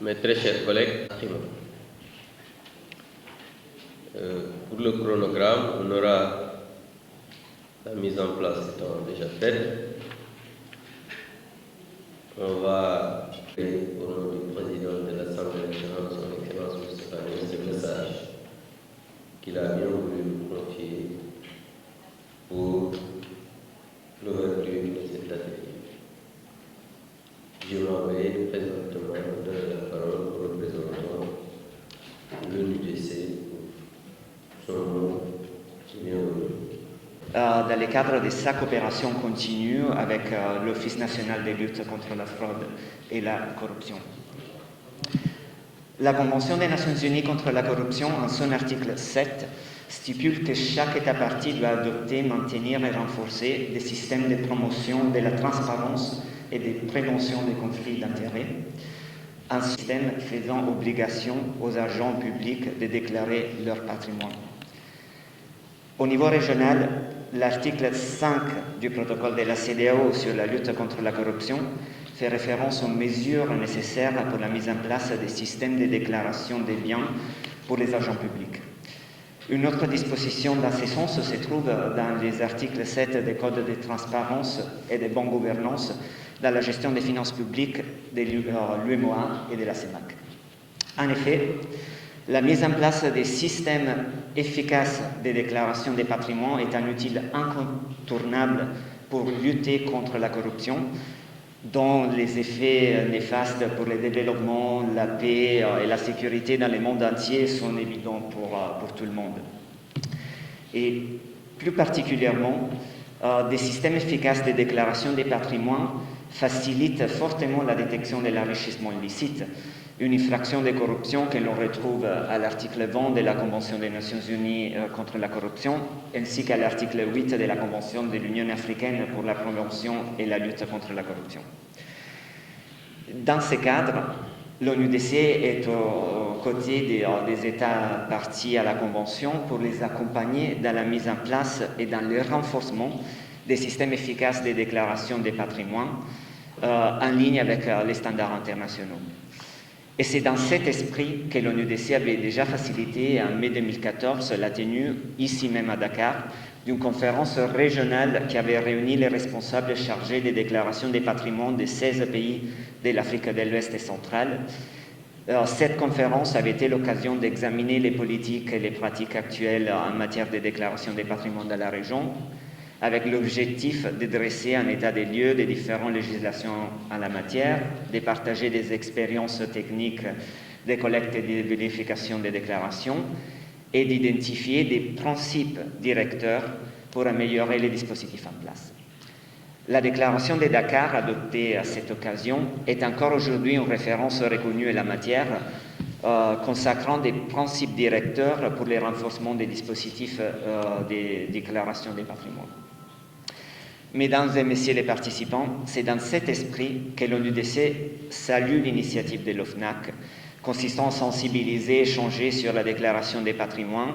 Mes très chers collègues, pour le chronogramme, on aura la mise en place étant déjà faite. On va créer au nom du président de l'Assemblée nationale, son Excellence Moustapha Niasse, ce message qu'il a bien voulu nous confier pour l'ouverture de cette atelier. Je m'en vais présentement donner la parole au représentant de l'UDC pour son mot. Dans le cadre de sa coopération continue avec l'Office national de lutte contre la fraude et la corruption. La Convention des Nations Unies contre la corruption, en son article 7, stipule que chaque État partie doit adopter, maintenir et renforcer des systèmes de promotion de la transparence et de prévention des conflits d'intérêts, un système faisant obligation aux agents publics de déclarer leur patrimoine. Au niveau régional, l'article 5 du protocole de la CEDEAO sur la lutte contre la corruption fait référence aux mesures nécessaires pour la mise en place des systèmes de déclaration des biens pour les agents publics. Une autre disposition dans ce sens se trouve dans les articles 7 des codes de transparence et de bonne gouvernance dans la gestion des finances publiques de l'UEMOA et de la CEMAC. En effet, la mise en place des systèmes efficaces de déclaration des patrimoines est un outil incontournable pour lutter contre la corruption, dont les effets néfastes pour le développement, la paix et la sécurité dans le monde entier sont évidents pour tout le monde. Et plus particulièrement, des systèmes efficaces de déclaration des patrimoines facilitent fortement la détection de l'enrichissement illicite, une infraction de corruption que l'on retrouve à l'article 20 de la Convention des Nations Unies contre la corruption, ainsi qu'à l'article 8 de la Convention de l'Union africaine pour la prévention et la lutte contre la corruption. Dans ce cadre, l'ONUDC est aux côtés des États partis à la Convention pour les accompagner dans la mise en place et dans le renforcement des systèmes efficaces de déclaration des patrimoines en ligne avec les standards internationaux. Et c'est dans cet esprit que l'ONUDC avait déjà facilité en mai 2014 la tenue, ici même à Dakar, d'une conférence régionale qui avait réuni les responsables chargés des déclarations des patrimoines de 16 pays de l'Afrique de l'Ouest et centrale. Cette conférence avait été l'occasion d'examiner les politiques et les pratiques actuelles en matière de déclaration des patrimoines dans la région, avec l'objectif de dresser un état des lieux des différentes législations en la matière, de partager des expériences techniques de collecte et de vérification des déclarations et d'identifier des principes directeurs pour améliorer les dispositifs en place. La déclaration de Dakar, adoptée à cette occasion, est encore aujourd'hui une référence reconnue en la matière, consacrant des principes directeurs pour le renforcement des dispositifs de déclaration des patrimoines. Mesdames et messieurs les participants, c'est dans cet esprit que l'ONUDC salue l'initiative de l'OFNAC, consistant à sensibiliser et échanger sur la déclaration des patrimoines,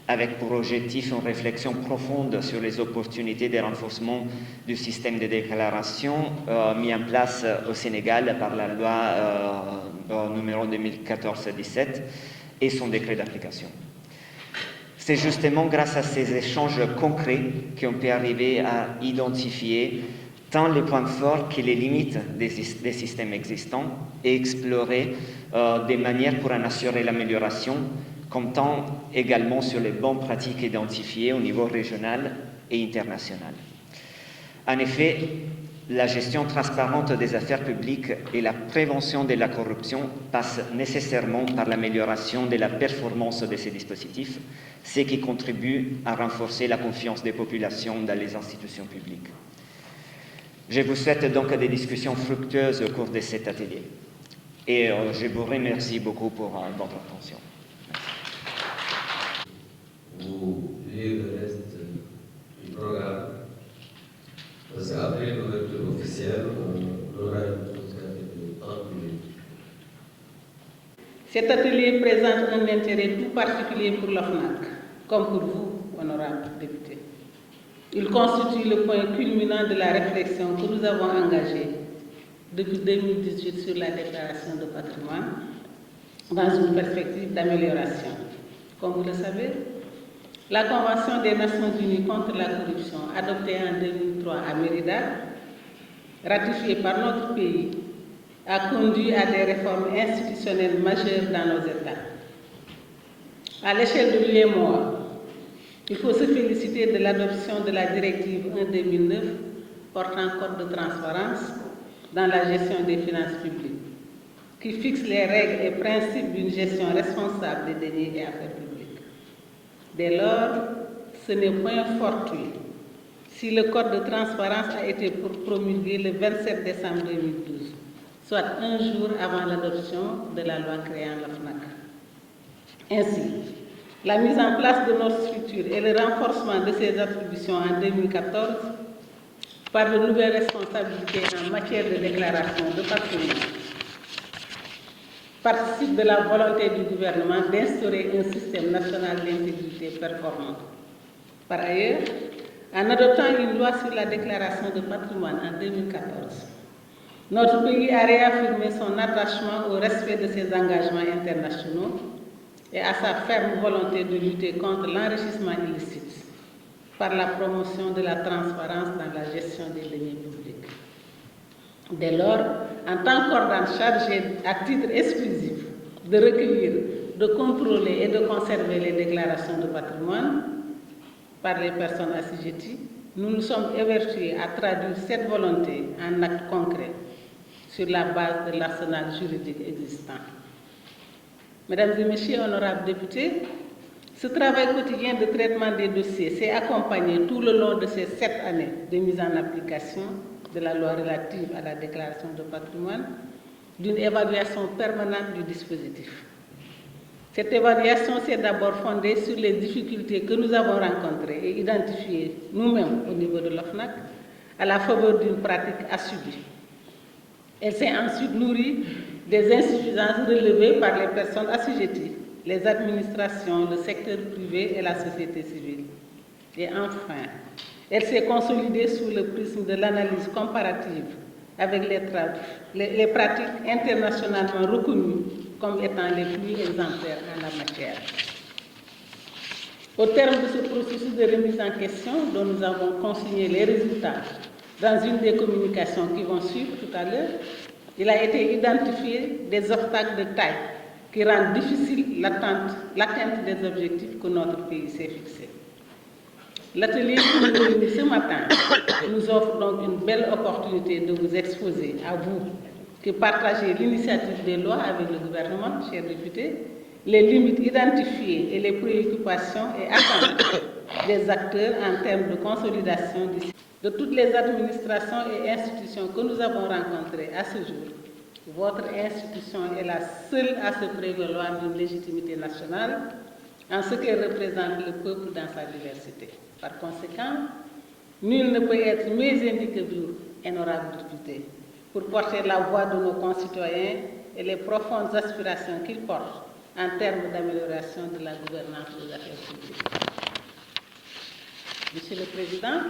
avec pour objectif une réflexion profonde sur les opportunités de renforcement du système de déclaration mis en place au Sénégal par la loi numéro 2014-17 et son décret d'application. C'est justement grâce à ces échanges concrets qu'on peut arriver à identifier tant les points forts que les limites des systèmes existants et explorer des manières pour en assurer l'amélioration, comptant également sur les bonnes pratiques identifiées au niveau régional et international. En effet, la gestion transparente des affaires publiques et la prévention de la corruption passent nécessairement par l'amélioration de la performance de ces dispositifs, ce qui contribue à renforcer la confiance des populations dans les institutions publiques. Je vous souhaite donc des discussions fructueuses au cours de cet atelier et je vous remercie beaucoup pour votre attention. Vous lisez le reste du programme. Parce qu'après l'ouverture officielle, on aura une pause de 30 minutes. Cet atelier présente un intérêt tout particulier pour l'OFNAC, comme pour vous, honorables députés. Il constitue le point culminant de la réflexion que nous avons engagée depuis 2018 sur la déclaration de patrimoine dans une perspective d'amélioration. Comme vous le savez, la Convention des Nations Unies contre la corruption, adoptée en 2003 à Mérida, ratifiée par notre pays, a conduit à des réformes institutionnelles majeures dans nos États. À l'échelle de l'UEMOA, il faut se féliciter de l'adoption de la directive 1/2009 portant code de transparence dans la gestion des finances publiques, qui fixe les règles et principes d'une gestion responsable des deniers et affaires publiques. Dès lors, ce n'est point fortuit si le code de transparence a été promulgué le 27 décembre 2012, soit un jour avant l'adoption de la loi créant la FNAC. Ainsi, la mise en place de notre structure et le renforcement de ses attributions en 2014 par de nouvelles responsabilités en matière de déclaration de patrimoine participe de la volonté du gouvernement d'instaurer un système national d'intégrité performant. Par ailleurs, en adoptant une loi sur la déclaration de patrimoine en 2014, notre pays a réaffirmé son attachement au respect de ses engagements internationaux et à sa ferme volonté de lutter contre l'enrichissement illicite par la promotion de la transparence dans la gestion des deniers publics. Dès lors, en tant qu'organe chargé à titre exclusif de recueillir, de contrôler et de conserver les déclarations de patrimoine par les personnes assujetties, nous nous sommes évertués à traduire cette volonté en actes concrets sur la base de l'arsenal juridique existant. Mesdames et Messieurs, honorables députés, ce travail quotidien de traitement des dossiers s'est accompagné tout le long de ces 7 années de mise en application de la loi relative à la déclaration de patrimoine d'une évaluation permanente du dispositif. Cette évaluation s'est d'abord fondée sur les difficultés que nous avons rencontrées et identifiées nous-mêmes au niveau de l'OFNAC à la faveur d'une pratique assumée. Elle s'est ensuite nourrie des insuffisances relevées par les personnes assujetties, les administrations, le secteur privé et la société civile. Et enfin, elle s'est consolidée sous le prisme de l'analyse comparative avec les pratiques internationalement reconnues comme étant les plus exemplaires en la matière. Au terme de ce processus de remise en question, dont nous avons consigné les résultats dans une des communications qui vont suivre tout à l'heure, il a été identifié des obstacles de taille qui rendent difficile l'atteinte des objectifs que notre pays s'est fixés. L'atelier qui nous réunit ce matin nous offre donc une belle opportunité de vous exposer, à vous qui partagez l'initiative des lois avec le gouvernement, chers députés, les limites identifiées et les préoccupations et attentes des acteurs en termes de consolidation de toutes les administrations et institutions que nous avons rencontrées à ce jour. Votre institution est la seule à se prévaloir d'une légitimité nationale en ce qu'elle représente le peuple dans sa diversité. Par conséquent, nul ne peut être mieux indiqué que vous, honorables députés, pour porter la voix de nos concitoyens et les profondes aspirations qu'ils portent en termes d'amélioration de la gouvernance des affaires publiques. Monsieur le Président,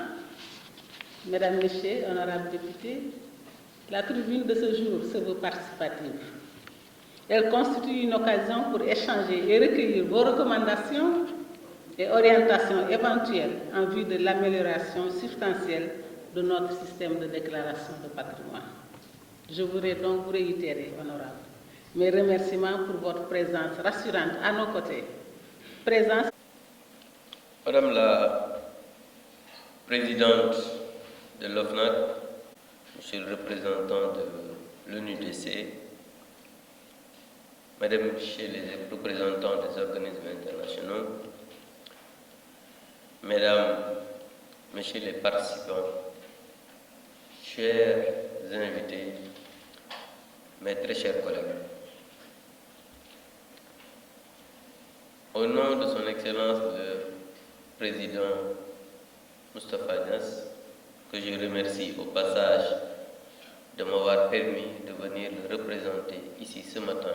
Mesdames, Messieurs, honorables députés, la tribune de ce jour se veut participative. Elle constitue une occasion pour échanger et recueillir vos recommandations et orientations éventuelles en vue de l'amélioration substantielle de notre système de déclaration de patrimoine. Je voudrais donc vous réitérer, honorables, mes remerciements pour votre présence rassurante à nos côtés. Présence. Madame la Présidente de l'OFNAC, Monsieur le représentant de l'ONUDC, Mesdames, Messieurs les représentants des organismes internationaux, Mesdames, Messieurs les participants, chers invités, mes très chers collègues, au nom de son Excellence le Président Moustapha Niasse, que je remercie au passage de m'avoir permis de venir le représenter ici ce matin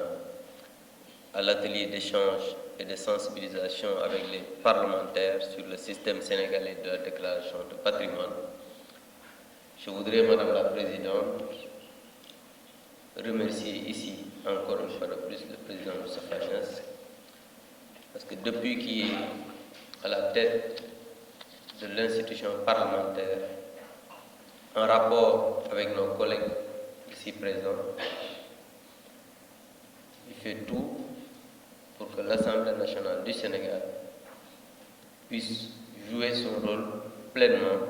à l'atelier d'échange et de sensibilisation avec les parlementaires sur le système sénégalais de la déclaration de patrimoine. Je voudrais, Madame la Présidente, remercier ici encore une fois de plus le président Moustapha Niasse, parce que depuis qu'il est à la tête de l'institution parlementaire, en rapport avec nos collègues ici présents, il fait tout pour que l'Assemblée nationale du Sénégal puisse jouer son rôle pleinement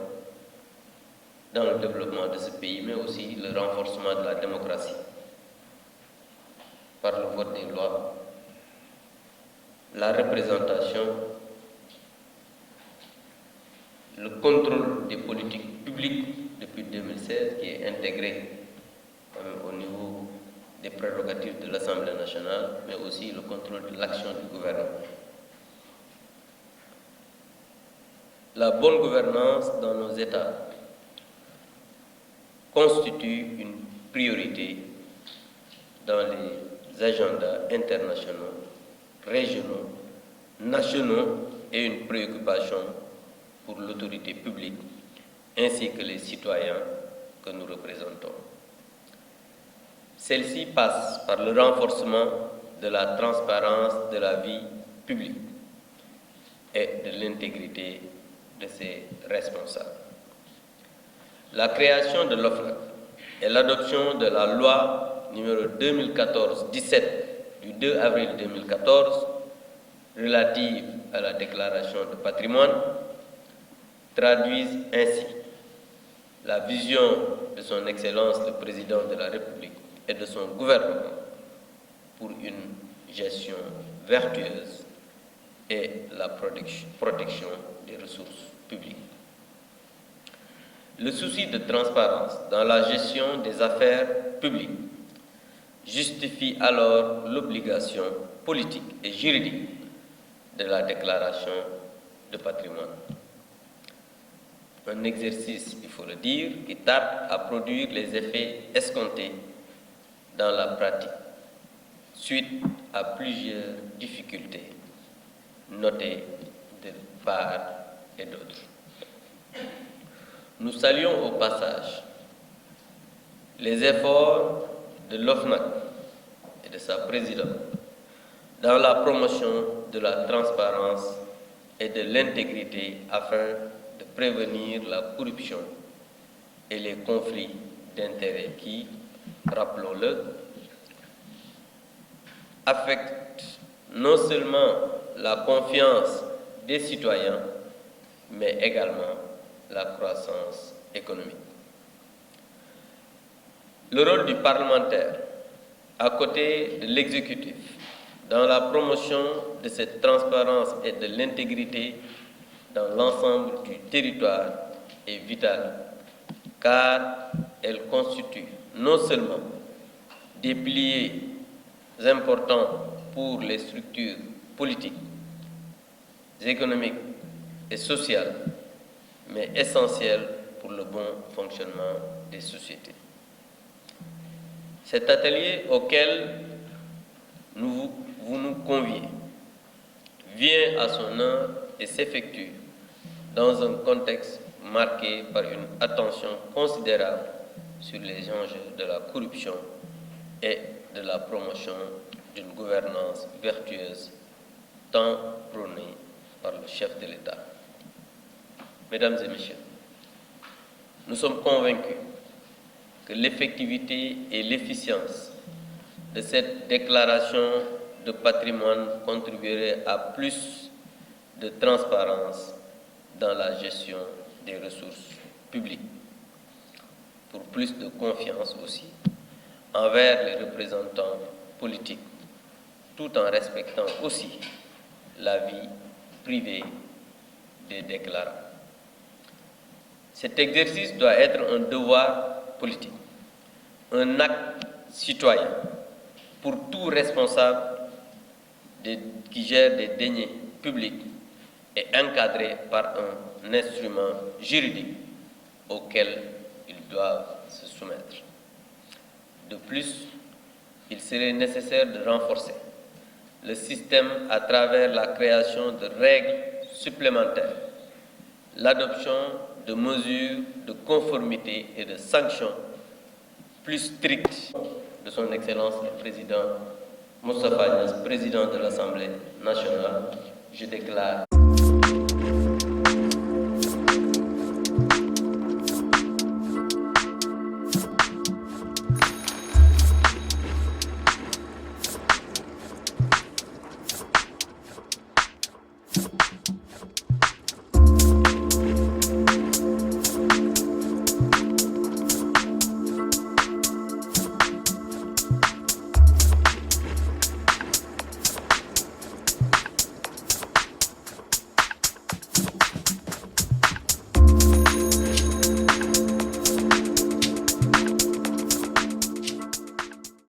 dans le développement de ce pays, mais aussi le renforcement de la démocratie par le vote des lois, la représentation, le contrôle des politiques publiques depuis 2016 qui est intégré au niveau des prérogatives de l'Assemblée nationale, mais aussi le contrôle de l'action du gouvernement. La bonne gouvernance dans nos États constitue une priorité dans les agendas internationaux, régionaux, nationaux et une préoccupation pour l'autorité publique ainsi que les citoyens que nous représentons. Celle-ci passe par le renforcement de la transparence de la vie publique et de l'intégrité de ses responsables. La création de l'OFNAC et l'adoption de la loi numéro 2014-17 du 2 avril 2014 relative à la déclaration de patrimoine traduisent ainsi la vision de son Excellence le Président de la République et de son gouvernement pour une gestion vertueuse et la protection des ressources publiques. Le souci de transparence dans la gestion des affaires publiques justifie alors l'obligation politique et juridique de la déclaration de patrimoine. Un exercice, il faut le dire, qui tarde à produire les effets escomptés dans la pratique, suite à plusieurs difficultés notées de part et d'autre. Nous saluons au passage les efforts de l'OFNAC et de sa présidente dans la promotion de la transparence et de l'intégrité afin de prévenir la corruption et les conflits d'intérêts qui, rappelons-le, affectent non seulement la confiance des citoyens, mais également la croissance économique. Le rôle du parlementaire, à côté de l'exécutif, dans la promotion de cette transparence et de l'intégrité dans l'ensemble du territoire est vital, car elle constitue non seulement des piliers importants pour les structures politiques, économiques et sociales, mais essentielles pour le bon fonctionnement des sociétés. Cet atelier auquel vous nous conviez vient à son heure et s'effectue dans un contexte marqué par une attention considérable sur les enjeux de la corruption et de la promotion d'une gouvernance vertueuse tant prônée par le chef de l'État. Mesdames et messieurs, nous sommes convaincus que l'effectivité et l'efficience de cette déclaration de patrimoine contribuerait à plus de transparence dans la gestion des ressources publiques, pour plus de confiance aussi envers les représentants politiques, tout en respectant aussi la vie privée des déclarants. Cet exercice doit être un devoir politique, un acte citoyen pour tout responsable qui gère des deniers publics et encadré par un instrument juridique auquel ils doivent se soumettre. De plus, il serait nécessaire de renforcer le système à travers la création de règles supplémentaires, l'adoption de mesures de conformité et de sanctions plus strictes de son Excellence le Président Moustapha Niasse, Président de l'Assemblée nationale, je déclare